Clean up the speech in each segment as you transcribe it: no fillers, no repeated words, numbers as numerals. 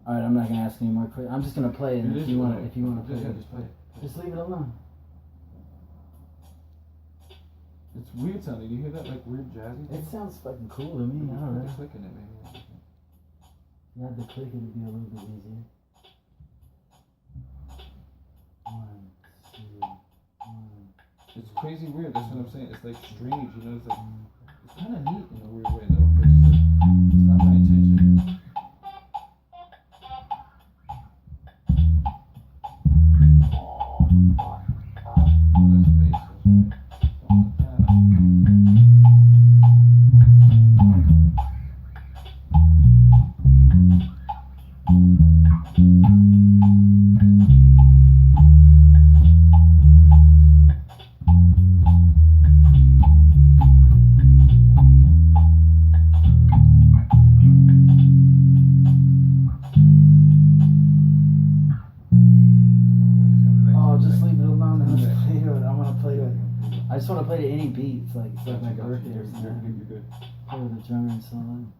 All right, I'm not gonna ask any more questions. I'm just gonna play it. If you want to play it, just play it. Just leave it alone. It's weird sounding. You hear that like weird jazzy thing? It sounds fucking cool to me. I don't know. Click in it, maybe. If you had to click, it'd be a little bit easier. 1, 2, 1. It's crazy weird. That's what I'm saying. It's like strange. You know, it's like it's kind of neat in a weird way though. But it's not my intention. I just want to play to any beat. It's like my birthday or something. You're good. Play with the drummer and so on.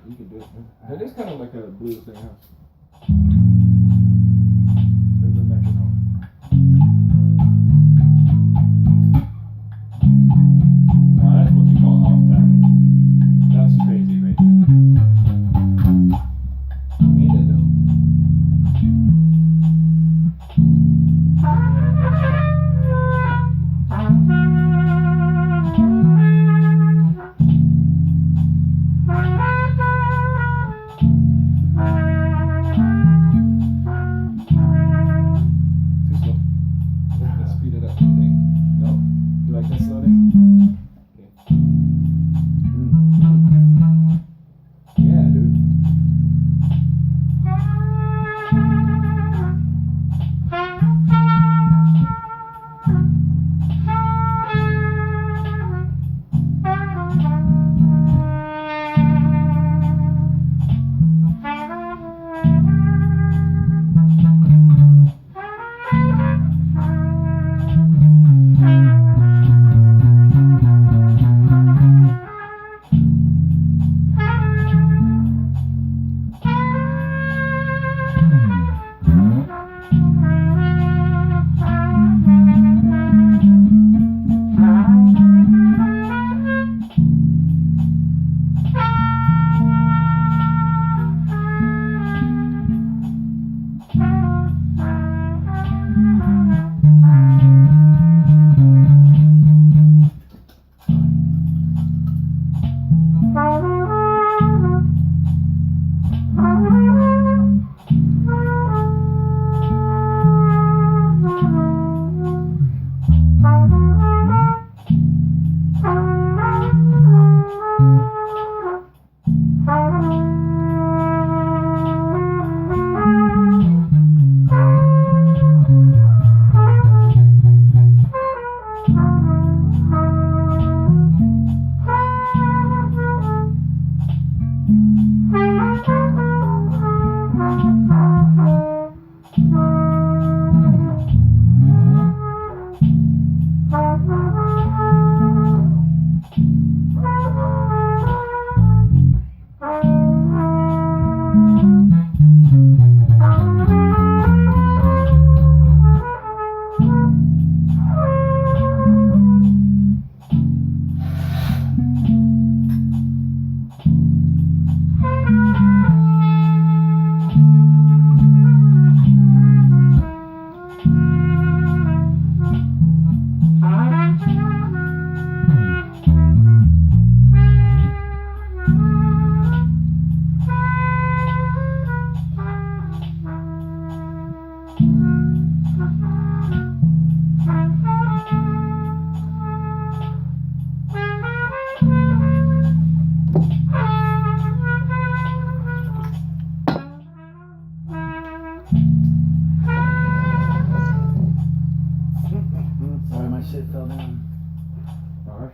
You can do it. It is kind of like a blues thing, huh? There's a metronome. Now that's what you call off timing. That's crazy right there. Ain't it though?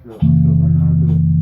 should learn how to do it.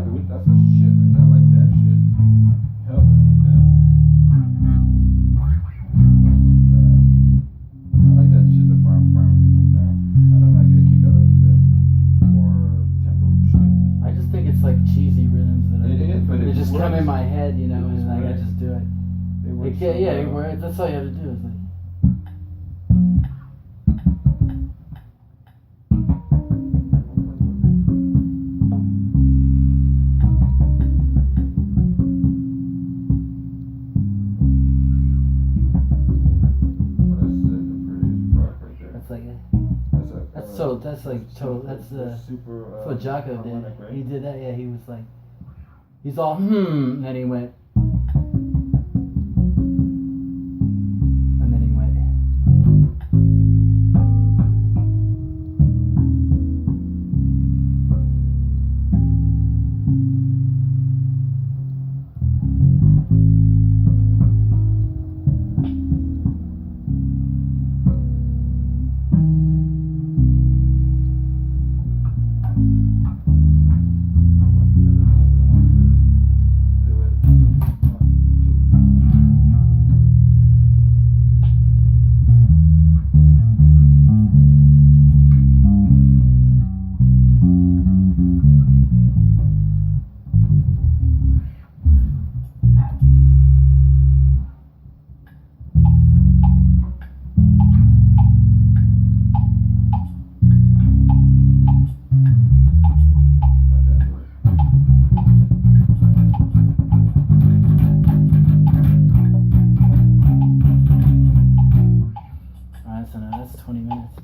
dude, that's a shit. Like, I like that shit. Hell yeah, I like that. That's fucking badass. I like that shit, the farm, I don't know, I get a kick out of that more tempo shit. I just think it's like cheesy rhythms that It is, but they it just come works. in my head, you know, It and just like I works. just do it. They work Like, so yeah, well. where that's all you have to do is like. That's like that's like total. That's the super. that's what Jocko did. harmonic, right? He did that. Yeah, he was like, he's all and then he went, and then he went. Alright, so now that's 20 minutes.